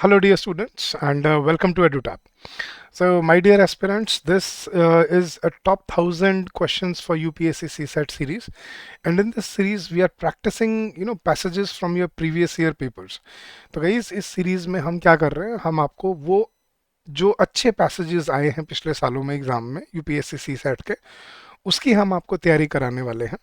Hello, dear students, and welcome to EduTap. So, my dear aspirants, this is a top 1000 questions for UPSC CSAT series, and in this series, we are practicing, passages from your previous year papers. तो guys, इस series में हम क्या कर रहे हैं? हम आपको वो जो अच्छे पैसेजेस आए हैं पिछले सालों में एग्जाम में यूपीएससी सीसैट के उसकी हम आपको तैयारी कराने वाले हैं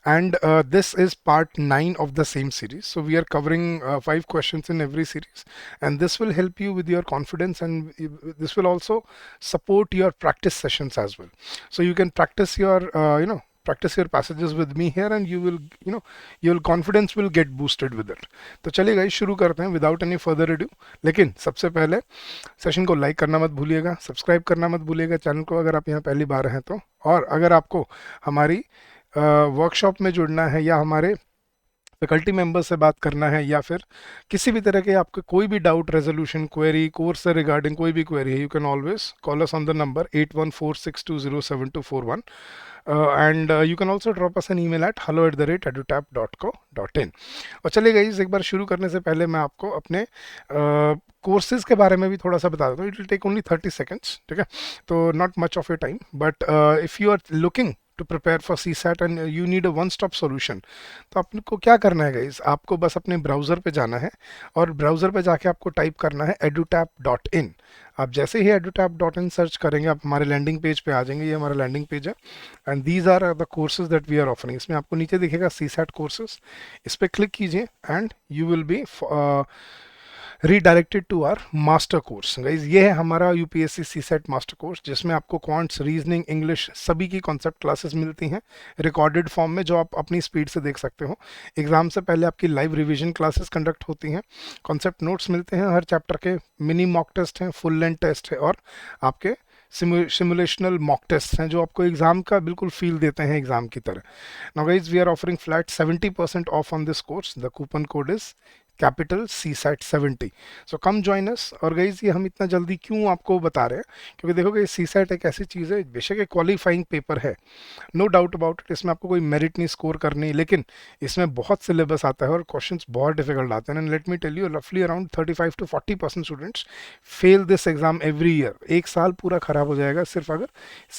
and this is part 9 of the same series so we are covering 5 questions in every series and this will help you with your confidence and this will also support your practice sessions as well, so you can practice your practice your passages with me here and you will your confidence will get boosted with it. तो चलिए guys शुरू करते हैं without any further edu. लेकिन सबसे पहले session को like करना मत भूलिएगा, सब्सक्राइब करना मत भूलिएगा चैनल को अगर आप यहाँ पहली बार हैं तो। और अगर आपको हमारी वर्कशॉप में जुड़ना है या हमारे फैकल्टी मेंबर से बात करना है या फिर किसी भी तरह के आपके कोई भी डाउट रेजोल्यूशन क्वेरी कोर्स से रिगार्डिंग कोई भी क्वेरी है, you can always call us on the number 8146207241 and you can also drop us an email at hello@edutap.co.in। और चलिए गाइस एक बार शुरू करने से पहले मैं आपको अपने कोर्सेज के बारे में भी थोड़ा सा बता देता हूँ। It will take only 30 seconds, ठीक है? तो not much of your time, but if you are looking to prepare for CSAT and you need a one stop solution, तो आपको क्या करना है गाइस, आपको बस अपने ब्राउज़र पे जाना है और ब्राउज़र पे जाके आपको टाइप करना है edutap.in। आप जैसे ही edutap.in सर्च करेंगे आप हमारे लैंडिंग पेज पे आ जाएंगे। ये हमारा लैंडिंग पेज है and these are the courses that we are offering. इसमें आपको नीचे दिखेगा CSAT कोर्सेज, इस पर क्लिक कीजिए and you will be redirected to our master course. Guys ये है हमारा यूपीएससी सीसेट मास्टर कोर्स जिसमें आपको क्वांट्स, रीजनिंग, इंग्लिश सभी की कॉन्सेप्ट क्लासेस मिलती हैं रिकॉर्डेड फॉर्म में, जो आप अपनी स्पीड से देख सकते हो। एग्जाम से पहले आपकी लाइव रिवीजन क्लासेस कंडक्ट होती हैं, कॉन्सेप्ट नोट्स मिलते हैं हर चैप्टर के, मिनी मॉक टेस्ट हैं, फुल लेंथ टेस्ट है और आपके सिमुलेशनल मॉक टेस्ट हैं जो आपको एग्जाम का बिल्कुल फील देते हैं एग्जाम की तरह। Now guys we are offering flat 70% off on this course. The coupon code is capital CSAT 70। So come join us. और गाइज ये हम इतना जल्दी क्यों आपको बता रहे हैं, क्योंकि देखोगे CSAT एक ऐसी चीज़ है, बेशक एक क्वालिफाइंग पेपर है, नो डाउट अबाउट इट, इसमें आपको कोई मेरिट नहीं स्कोर करनी, लेकिन इसमें बहुत सिलेबस आता है और क्वेश्चंस बहुत डिफिकल्ट आते हैं। And let me tell you, रफली around 35 to 40% students fail this exam every year. एक साल पूरा खराब हो जाएगा सिर्फ अगर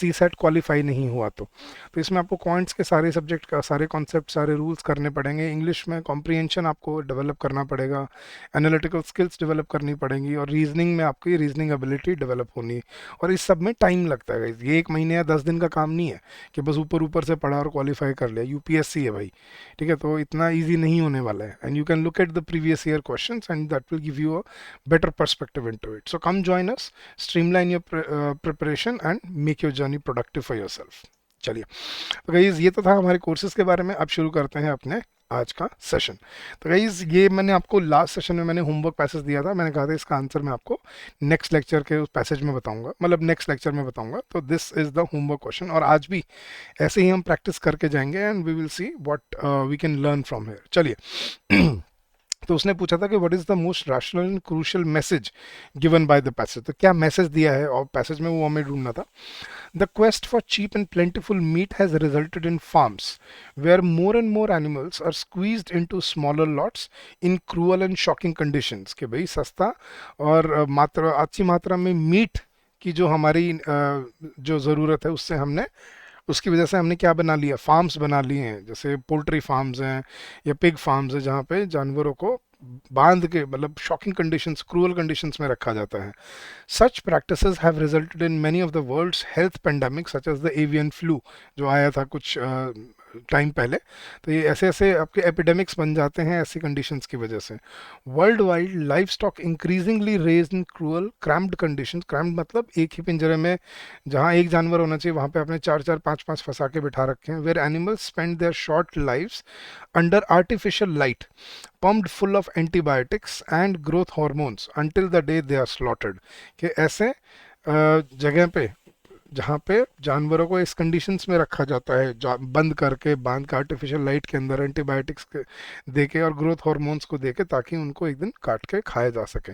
CSAT क्वालिफाई नहीं हुआ तो इसमें आपको क्वांट्स के सारे सब्जेक्ट का सारे कॉन्सेप्ट सारे रूल्स करने पड़ेंगे, इंग्लिश में कॉम्प्रीहेंशन आपको डेवलप करना पड़ेगा, एनालिटिकल स्किल्स डेवलप करनी पड़ेंगी और रीजनिंग में आपकी रीजनिंग एबिलिटी डेवलप होनी है। और इस सब में टाइम लगता है guys। ये 1 महीने या 10 दिन का काम नहीं है कि बस ऊपर ऊपर से पढ़ा और क्वालिफाई कर लिया। यूपीएससी है भाई, ठीक है? तो इतना ईजी नहीं होने वाला है and you can look at the previous year questions and that will give you a better perspective into it. So come join us, streamline your preparation and make your journey productive for yourself. चलिए, तो guys ये तो था हमारे courses के बारे में। अब शुरू करते हैं अपने आज का सेशन। तो गाइज ये मैंने आपको लास्ट सेशन में मैंने होमवर्क पैसेज दिया था, मैंने कहा था इसका आंसर मैं आपको नेक्स्ट लेक्चर के उस पैसेज में बताऊंगा, मतलब नेक्स्ट लेक्चर में बताऊंगा। तो this is the homework question और आज भी ऐसे ही हम प्रैक्टिस करके जाएंगे and we will see what we can learn from here. चलिए तो उसने पूछा था कि what is the most rational and crucial message given by the passage. तो क्या मैसेज दिया है और पैसेज में वो हमें ढूंढना था। The quest for cheap and plentiful meat has resulted in farms where more and more animals are squeezed into smaller lots in cruel and shocking conditions। कि भाई सस्ता और मात्रा अच्छी मात्रा में मीट की जो हमारी जो ज़रूरत है उससे हमने उसकी वजह से हमने क्या बना लिया, फार्म्स बना लिए हैं, जैसे पोल्ट्री फार्म्स हैं या पिग फार्म्स हैं जहाँ पे जानवरों को बांध के मतलब शॉकिंग कंडीशंस, क्रूअल कंडीशंस में रखा जाता है। Such practices have resulted in many of the world's health pandemic such as the avian flu, जो आया था कुछ टाइम पहले। तो ये ऐसे ऐसे आपके एपिडेमिक्स बन जाते हैं ऐसी कंडीशंस की वजह से। World wide life stock increasingly raised in cruel cramped conditions. Cramped मतलब एक ही पिंजरे में जहाँ एक जानवर होना चाहिए वहाँ पे आपने चार चार पाँच पाँच फंसा के बिठा रखे हैं। Where animals spend their short lives under artificial light pumped full of antibiotics and growth hormones until the day they are slaughtered। कि ऐसे जगह पे जहाँ पे जानवरों को इस कंडीशंस में रखा जाता है, बंद करके बांध के आर्टिफिशियल लाइट के अंदर एंटीबायोटिक्स दे के और ग्रोथ हार्मोन्स को दे के, ताकि उनको एक दिन काट के खाया जा सके।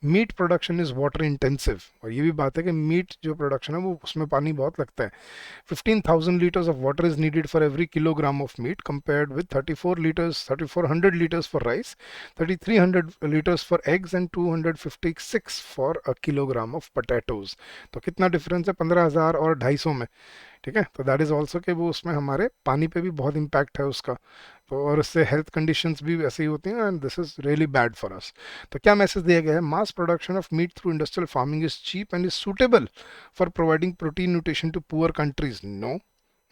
Meat production is water intensive, और ये भी बात है कि मीट जो प्रोडक्शन है वो उसमें पानी बहुत लगता है। 15,000 liters of water is needed for every kilogram of meat, compared with 3,400 liters for rice, 3,300 liters for eggs and 256 for a kilogram of potatoes। तो कितना डिफरेंस है 15,000 और 250 में। ठीक है, तो दैट इज़ ऑल्सो कि वो उसमें हमारे पानी पे भी बहुत इम्पैक्ट है उसका। तो और उससे हेल्थ कंडीशंस भी ऐसे ही होती हैं, and this is really bad for us. तो क्या मैसेज दिया गया है? Mass production of meat through industrial farming is cheap and is suitable for providing protein nutrition to poor countries. No,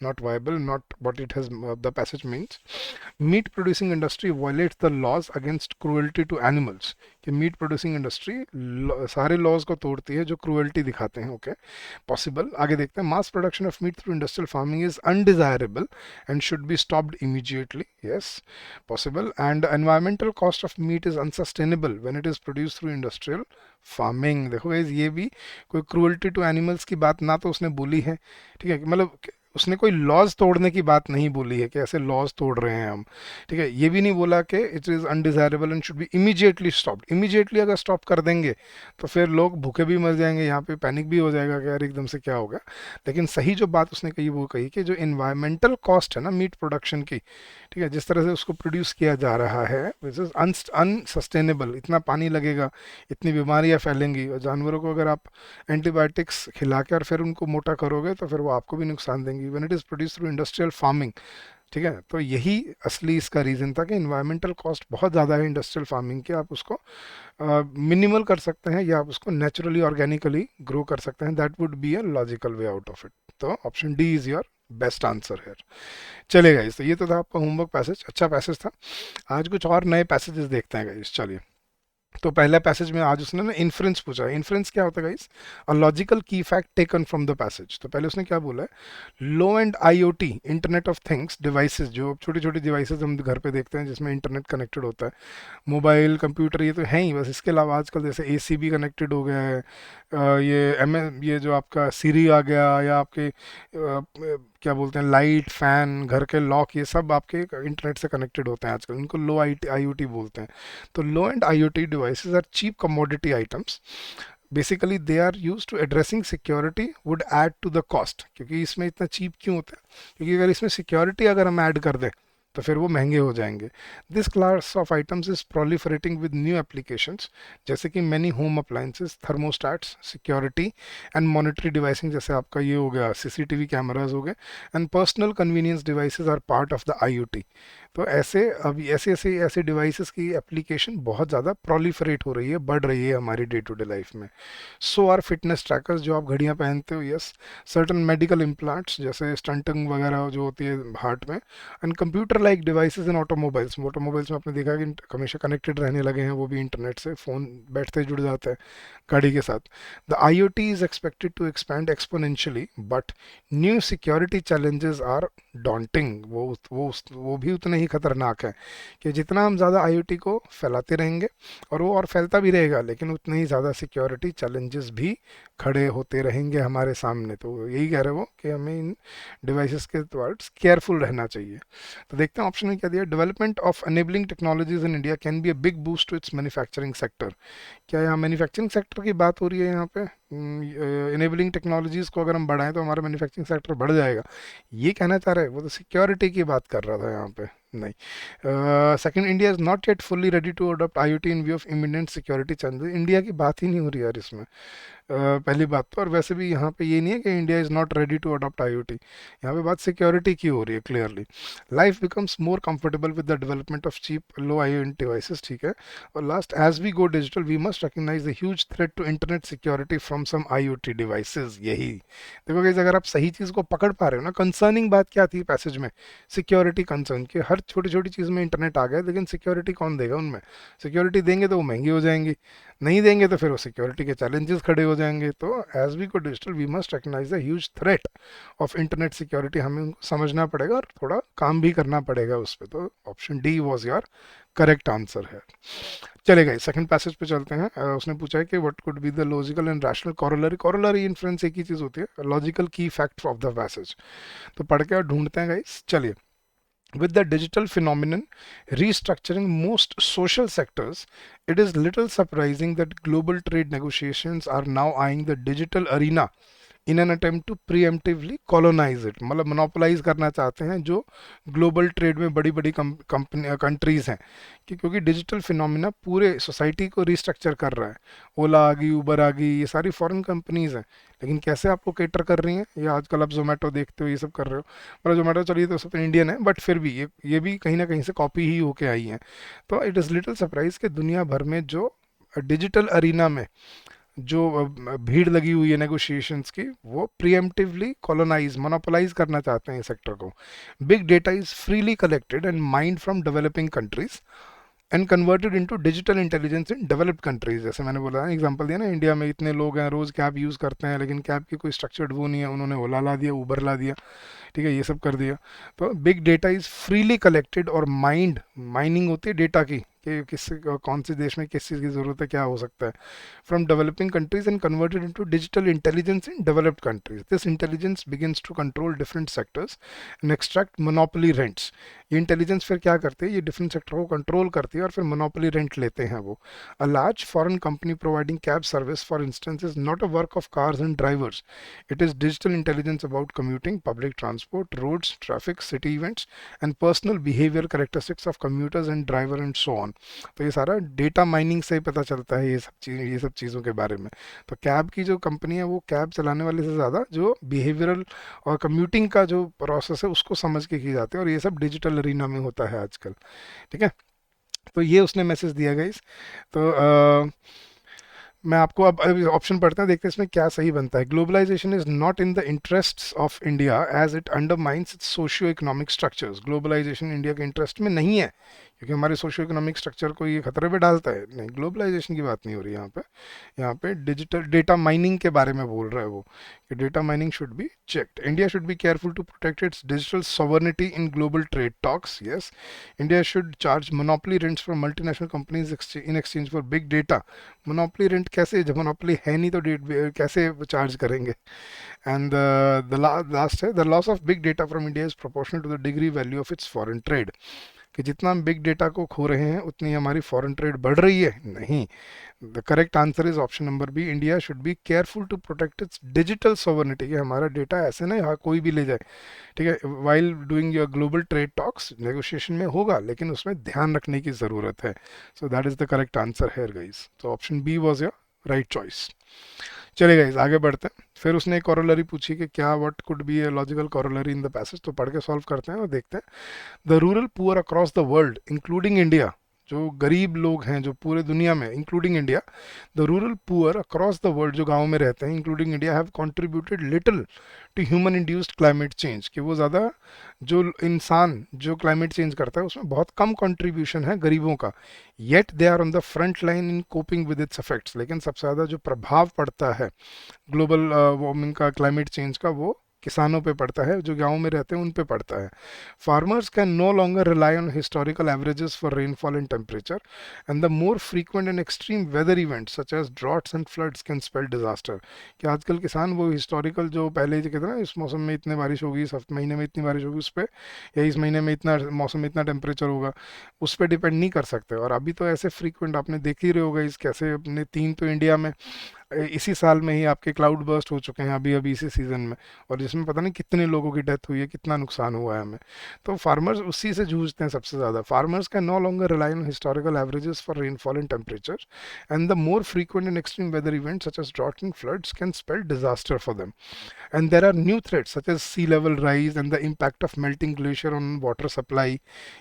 not viable, not what it has, the passage means. Meat producing industry violates the laws against cruelty to animals। कि meet producing industry सारे laws को तोड़ती है जो cruelty दिखाते हैं। Okay, possible. आगे देखते हैं। मास production of meat through industrial farming is undesirable and should be stopped immediately. Yes, possible. And environmental cost of meat is unsustainable when it is produce through industrial farming. देखो guys, ये भी कोई cruelty to animals की बात ना तो उसने बोली है, ठीक है, मतलब उसने कोई लॉज तोड़ने की बात नहीं बोली है कि ऐसे लॉज तोड़ रहे हैं हम। ठीक है, ये भी नहीं बोला कि it is undesirable and should be immediately stopped. Immediately अगर स्टॉप कर देंगे तो फिर लोग भूखे भी मर जाएंगे, यहाँ पे पैनिक भी हो जाएगा कि यार एकदम से क्या होगा। लेकिन सही जो बात उसने कही वो कही कि जो इन्वायरमेंटल कॉस्ट है ना मीट प्रोडक्शन की, ठीक है, जिस तरह से उसको प्रोड्यूस किया जा रहा है, विच इज़ अनसस्टेनेबल। इतना पानी लगेगा, इतनी बीमारियाँ फैलेंगी, और जानवरों को अगर आप एंटीबायोटिक्स खिला के और फिर उनको मोटा करोगे तो फिर वो आपको भी नुकसान देंगी। When it is produce through industrial farming, ठीक है, तो यही असली इसका रीज़न था कि इन्वायरमेंटल कॉस्ट बहुत ज़्यादा है इंडस्ट्रियल फार्मिंग की। आप उसको मिनिमल कर सकते हैं या आप उसको नेचुरली ऑर्गेनिकली ग्रो कर सकते हैं। That would be a logical way out of it. तो option D is your best answer है। चलेगा इस, तो ये तो था आपका होमवर्क पैसेज, अच्छा पैसेज था। आज कुछ और नए पैसेजेस देखते हैं गाइस। चलिए, तो पहला पैसेज में आज उसने ना इन्फ्रेंस पूछा है। इन्फ्रेंस क्या होता है गाइस? अ लॉजिकल की fact taken from the passage. तो पहले उसने क्या बोला है? Low end IoT, internet of things devices, जो छोटी छोटी डिवाइसेस हम घर पे देखते हैं जिसमें इंटरनेट कनेक्टेड होता है, मोबाइल, कंप्यूटर, ये तो है ही बस। इसके अलावा आजकल जैसे एसी भी कनेक्टेड हो गया है, ये जो आपका सीरी आ गया, या आपके क्या बोलते हैं, लाइट, फैन, घर के लॉक, ये सब आपके इंटरनेट से कनेक्टेड होते हैं आजकल। इनको लो आईओटी बोलते हैं। तो लो and IoT devices are cheap commodity items. Basically they are used to addressing security would add to the cost। क्योंकि इसमें इतना cheap क्यों होता है? क्योंकि अगर इसमें security अगर हम ऐड कर दें तो फिर वो महंगे हो जाएंगे। This class of items is proliferating with new applications, जैसे कि many home appliances, thermostats, security and monitoring devices, जैसे आपका ये हो गया CCTV कैमराज हो गए, and personal convenience devices are part of the IoT। तो ऐसे अभी ऐसे डिवाइसेस की एप्लीकेशन बहुत ज़्यादा प्रोलिफरेट हो रही है, बढ़ रही है हमारी डे टू डे लाइफ में। सो आर फिटनेस ट्रैकर्स, जो आप घड़ियाँ पहनते हो, यस, सर्टन मेडिकल इम्प्लांट्स जैसे स्टंटिंग वगैरह जो होती है हार्ट में, and computer like devices in automobiles. Automobiles में आपने देखा कि हमेशा कनेक्टेड रहने लगे हैं वो भी इंटरनेट से, फ़ोन बैठते जुड़ जाता है गाड़ी के साथ। The IoT is expected to expand exponentially, but new security challenges are daunting. वो भी उतने ही खतरनाक है कि जितना हम ज़्यादा IoT को फैलाते रहेंगे, और वो और फैलता भी रहेगा, लेकिन उतने ही ज़्यादा सिक्योरिटी चैलेंजेस भी खड़े होते रहेंगे हमारे सामने। तो यही कह रहे हो कि हमें इन डिवाइसेस के टुवर्ड्स केयरफुल रहना चाहिए। तो देखते हैं ऑप्शन में क्या दिया। Development of enabling technologies in India can be a big boost to its manufacturing sector. क्या यहाँ मैन्युफैक्चरिंग सेक्टर की बात हो रही है यहाँ पे? इनेबलिंग टेक्नोलॉजीज़ को अगर हम बढ़ाएं तो हमारा मैन्युफैक्चरिंग सेक्टर बढ़ जाएगा, ये कहना चाह रहे हैं? वो तो सिक्योरिटी की बात कर रहा था यहाँ पे, नहीं। Second, India is not yet fully ready to adopt IoT in view of imminent security challenges. India की बात ही नहीं हो रही यार इसमें, पहली बात तो। और वैसे भी यहाँ पे ये नहीं है कि India is not ready to adopt IoT, यहाँ पे बात सिक्योरिटी की हो रही है clearly. Life becomes more comfortable with the development of cheap low IoT devices, ठीक है। और last, as we go digital we must recognize the huge threat to internet security from some IoT devices. यही देखो guys, अगर आप सही चीज़ को पकड़ पा रहे हो ना, कंसर्निंग बात क्या थी पैसेज में? सिक्योरिटी कंसर्न, कि हर छोटी छोटी चीज़ में इंटरनेट आ गया, लेकिन सिक्योरिटी कौन देगा उनमें? सिक्योरिटी देंगे तो वो महंगी हो जाएंगी, नहीं देंगे तो फिर वो सिक्योरिटी के चैलेंजेस खड़े हो जाएंगे। तो as we go digital we must recognize the huge threat of internet security, हमें उनको समझना पड़ेगा और थोड़ा काम भी करना पड़ेगा उस पर। तो option D was your correct answer है। चलेगा, सेकंड पैसेज पे चलते हैं। उसने पूछा है कि what could be the logical and rational corollary. Corollary inference एक ही चीज होती है, लॉजिकल की फैक्ट ऑफ द पैसेज। तो पढ़ के और ढूंढते हैं गाइस, चलिए। With the digital phenomenon restructuring most social sectors, it is little surprising that global trade negotiations are now eyeing the digital arena in an attempt to preemptively colonise it, मतलब monopolise करना चाहते हैं जो global trade में बड़ी बड़ी company countries हैं। क्योंकि डिजिटल फिनोमिना पूरे सोसाइटी को रिस्ट्रक्चर कर रहा है। ओला आ गई, उबर आ गई, ये सारी फॉरेन कंपनीज हैं, लेकिन कैसे आपको केटर कर रही हैं। ये आजकल आप जोमेटो देखते हो, ये सब कर रहे हो। मतलब जोमेटो चलिए तो सब इंडियन है, बट फिर भी ये भी कहीं ना कहीं से कॉपी ही होके आई हैं। तो इट इज़ लिटिल सरप्राइज कि दुनिया भर में जो डिजिटल अरीना में जो भीड़ लगी हुई है नेगोशिएशंस की, वो प्रीएम्प्टिवली कॉलोनाइज मोनोपोलाइज करना चाहते हैं इस सेक्टर को। Big data is freely collected and mind from developing countries and converted into digital intelligence in developed countries. जैसे मैंने बोला एग्जांपल दिया ना, इंडिया में इतने लोग हैं रोज कैब यूज़ करते हैं, लेकिन कैब की कोई स्ट्रक्चर्ड वो नहीं है, उन्होंने ओला ला दिया, उबर ला दिया, ठीक है, ये सब कर दिया। तो big data is freely collected और माइनिंग होती है डेटा की कि किस कौन से देश में किस चीज़ की ज़रूरत है, क्या हो सकता है, from developing countries and converted into digital intelligence in developed countries. This intelligence begins to control different sectors and extract monopoly rents. ये इंटेलिजेंस फिर क्या करती है, ये डिफरेंट सेक्टर को कंट्रोल करती है और फिर मोनोपोली रेंट लेते हैं वो। A large foreign company providing cab service for instance is not a work of cars and drivers, it is digital intelligence about commuting, public transport, roads, traffic, city events and personal behaviour characteristics of commuters and driver and so on. तो ये सारा data mining से ही पता चलता है ये सब चीज़ों के बारे में। तो कैब की जो कंपनी है वो कैब चलाने वाले से ज़्यादा जो बिहेवियरल और कम्यूटिंग का जो प्रोसेस है उसको समझ के की जाती है, और ये सब डिजिटल अरीना में होता है आजकल। ठीक है, तो ये उसने मैसेज दिया गाइस। तो मैं आपको अब ऑप्शन पढ़ते हैं, देखते हैं इसमें क्या सही बनता है। Globalization is not in the interest of India as it undermines its socio economic structures. Globalization India के इंटरेस्ट में नहीं है क्योंकि हमारे सोशियो इकोनॉमिक स्ट्रक्चर को ये खतरे में डालता है। नहीं, ग्लोबलाइजेशन की बात नहीं हो रही यहाँ पे। यहाँ पे डिजिटल डेटा माइनिंग के बारे में बोल रहा है वो, कि data mining should be checked. India should be careful to protect its digital sovereignty in global trade talks. Yes, India should charge monopoly rents for multinational companies in exchange for big data. Monopoly rent कैसे, जब monopoly है नहीं तो कैसे charge करेंगे। And the last है, the loss of big data from India is proportional to the degree value of its foreign trade. कि जितना हम बिग डेटा को खो रहे हैं उतनी हमारी फॉरेन ट्रेड बढ़ रही है, नहीं। The correct answer is option number B, India should be careful to protect its digital sovereignty. कि हमारा डेटा ऐसे ना हाँ कोई भी ले जाए, ठीक है। While doing your global trade talks, negotiation में होगा लेकिन उसमें ध्यान रखने की ज़रूरत है। So that is the correct answer here guys. तो option B was your right choice. चलिए गाइस आगे बढ़ते हैं। फिर उसने एक कॉरोलरी पूछी कि क्या what could be a logical corollary in the passage. तो पढ़ के सॉल्व करते हैं और देखते हैं। The rural poor across the world including India, जो गरीब लोग हैं जो पूरे दुनिया में including India, the rural poor across the world जो गाँव में रहते हैं including India, have contributed little to human induced climate change. कि वो ज़्यादा जो इंसान जो क्लाइमेट चेंज करता है उसमें बहुत कम कंट्रीब्यूशन है गरीबों का। Yet they are on the front line in coping with its effects. लेकिन सबसे ज़्यादा जो प्रभाव पड़ता है ग्लोबल वार्मिंग का, क्लाइमेट चेंज का, वो किसानों पे पड़ता है, जो गाँव में रहते हैं उन पे पड़ता है। Farmers can no longer rely on historical averages for rainfall and temperature and the more frequent and extreme weather events such as droughts and floods can spell disaster. कि आजकल किसान वो हिस्टोरिकल जो पहले जो कहते हैं ना, इस मौसम में इतने बारिश होगी, इस महीने में इतनी बारिश होगी, उस पर, या इस महीने में इतना मौसम में इतना टेम्परेचर होगा, उस पर डिपेंड नहीं कर सकते। और अभी तो ऐसे फ्रीक्वेंट आपने देख ही रहे होगा इस कैसे अपने 3 तो इंडिया में इसी साल में ही आपके क्लाउड बर्स्ट हो चुके हैं अभी अभी इसी सीज़न में, और जिसमें पता नहीं कितने लोगों की डेथ हुई है, कितना नुकसान हुआ है हमें। तो फार्मर्स उसी से जूझते हैं सबसे ज़्यादा। Farmers can no longer rely on historical averages for rainfall and temperature and the more frequent and extreme weather events such as drought and floods can spell disaster for them. And there are new threats such as sea level rise and the impact of melting glacier on water supply।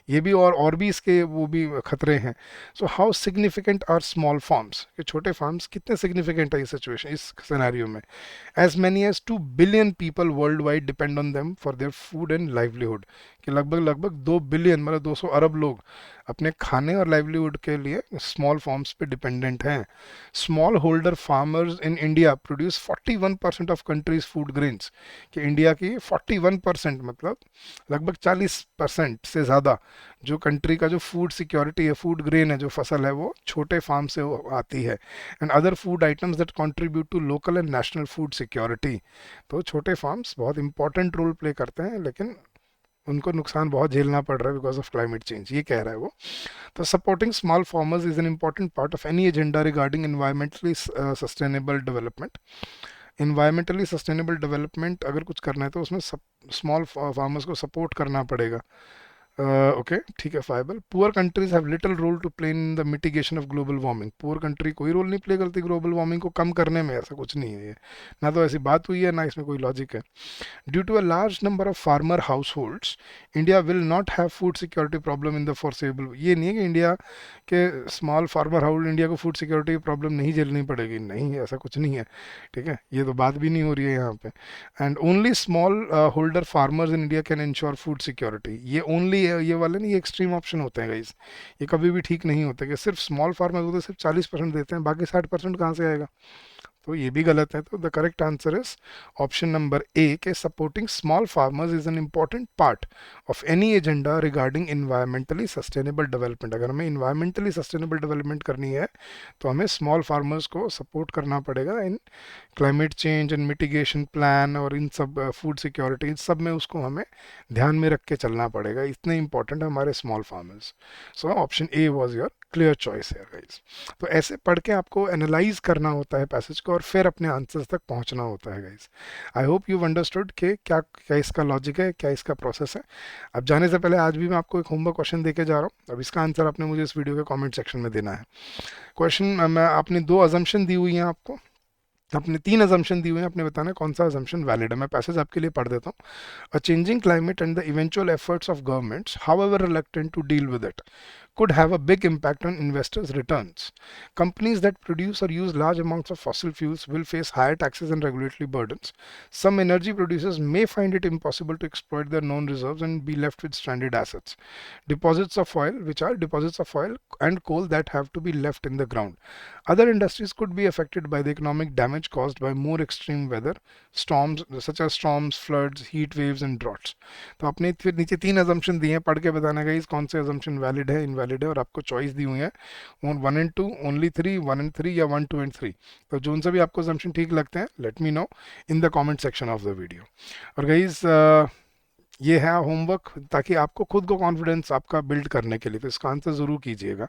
ये भी और भी इसके वो भी खतरे हैं। So how significant are small farms, कि छोटे फार्म्स कितने सिग्निफिकेंट है इस सिचुएशन, इस सिनेरियो में। As many as 2 billion people world wide depend on them for their food and livelihood. कि लगभग लगभग 2 बिलियन मतलब 200 अरब लोग अपने खाने और लाइवलीहुड के लिए स्मॉल फार्म्स पे डिपेंडेंट हैं। Small holder farmers in India produce 41% of countries food grains, कि इंडिया की 41% मतलब लगभग 40% से ज़्यादा जो कंट्री का जो फूड सिक्योरिटी है, फूड ग्रेन है, जो फसल है, वो छोटे फार्म से आती है। And other food items that contribute to local and national food security. तो छोटे फार्म्स बहुत इंपॉर्टेंट रोल प्ले करते हैं, लेकिन उनको नुकसान बहुत झेलना पड़ रहा है बिकॉज ऑफ क्लाइमेट चेंज, ये कह रहा है वो। तो supporting small farmers is an important part of any agenda regarding environmentally sustainable development. Environmentally sustainable development अगर कुछ करना है तो उसमें स्मॉल फार्मर्स को सपोर्ट करना पड़ेगा। ओके, ठीक है। फाइबल poor countries have little role to play in the mitigation of global warming. Poor country कोई रोल नहीं प्ले करती ग्लोबल वार्मिंग को कम करने में, ऐसा कुछ नहीं है ये, ना तो ऐसी बात हुई है ना इसमें कोई लॉजिक है। Due to a large number of farmer households, India will not have food security problem in the foreseeable. ये नहीं है कि इंडिया के स्मॉल फार्मर हाउस इंडिया को फूड सिक्योरिटी की प्रॉब्लम नहीं झेलनी पड़ेगी, नहीं, ऐसा कुछ नहीं है, ठीक है, ये तो बात भी नहीं हो रही है यहाँ पे। And only small holder farmers in India can ensure food security. ये ओनली है, ये वाले नहीं, ये एक्सट्रीम ऑप्शन होते हैं गाइस, ये कभी भी ठीक नहीं होते कि सिर्फ स्मॉल फार्मर को तो सिर्फ 40% देते हैं, बाकी 60% कहाँ से आएगा, तो ये भी गलत है। तो the correct answer is option number A के supporting small farmers is an important part of any agenda regarding environmentally sustainable development. अगर हमें इन्वायरमेंटली सस्टेनेबल डेवलपमेंट करनी है तो हमें स्मॉल फार्मर्स को सपोर्ट करना पड़ेगा इन climate change and mitigation plan, और इन सब फूड सिक्योरिटी, इन सब में उसको हमें ध्यान में रख के चलना पड़ेगा, इतने इंपॉर्टेंट है हमारे small farmers. So option A was your clear choice है गाइज। तो ऐसे पढ़ के आपको एनालाइज करना होता है पैसेज को और फिर अपने आंसर्स तक पहुंचना होता है guys. I hope you understood कि क्या क्या इसका लॉजिक है, क्या इसका प्रोसेस है। अब जाने से पहले आज भी मैं आपको एक होमवर्क क्वेश्चन देके जा रहा हूँ, अब इसका आंसर आपने मुझे इस वीडियो के कमेंट सेक्शन में देना है। क्वेश्चन मैं आपने 2 अजम्पशन दी हुई हैं आपको, आपने 3 अजम्पशन दी हुई हैं, आपने बताना है कौन सा अजम्पशन वैलिड है। मैं पैसेज आपके लिए पढ़ देता हूँ। A changing climate and the eventual efforts of governments however reluctant to deal with it could have a big impact on investors' returns. Companies that produce or use large amounts of fossil fuels will face higher taxes and regulatory burdens. Some energy producers may find it impossible to exploit their known reserves and be left with stranded assets. Deposits of oil, which are deposits of oil and coal that have to be left in the ground. Other industries could be affected by the economic damage caused by more extreme weather, storms such as storms, floods, heat waves and droughts. तो आपने फिर नीचे 3 assumption दिए हैं, पढ़ के बताना guys कौन से अजम्पशन वैलिड है, इनवैलिड है, और आपको चॉइस दी हुई है 1 and 2, ओनली 3, 1 and 3 या 1, 2 and 3। तो जो उनसे भी आपको अजम्पशन ठीक लगते हैं let me know in the comment section of the video. और गाइस ये है होमवर्क ताकि आपको खुद को कॉन्फिडेंस आपका बिल्ड करने के लिए, तो इसका आंसर ज़रूर कीजिएगा।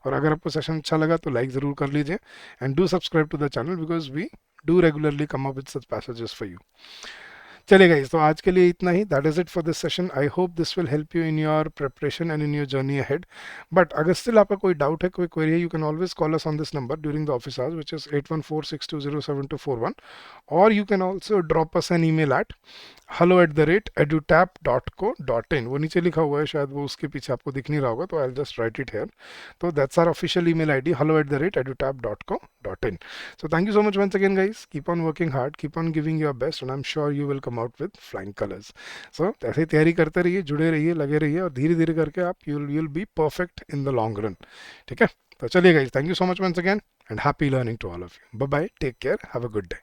और अगर आपको सेशन अच्छा लगा तो लाइक ज़रूर कर लीजिए and do subscribe to the channel because we do regularly come up with such passages for you. चलिए गाइस, तो आज के लिए इतना ही। That is it for this session. I hope this will help you in your preparation and in your journey ahead. But अगर still आपका कोई डाउट है, कोई क्वेरी है, you can always call us on this number during the office hours which is 8146207241, और you can also drop us an email at hello@edutap.co.in। वो नीचे लिखा हुआ है, शायद वो उसके पीछे आपको दिख नहीं रहा होगा, तो I will just write it here. तो that's our official email ID hello@edutap.co.in। So thank you so much once again guys, keep on working hard, keep on giving your best and I'm sure you will come out with flying colors। So ऐसे ही तैयारी करते रहिए, जुड़े रहिए, लगे रहिए, और धीरे धीरे करके आप you'll be perfect in the long run। ठीक है, तो चलिए guys, thank you so much once again and happy learning to all of you। Bye bye, take care, have a good day।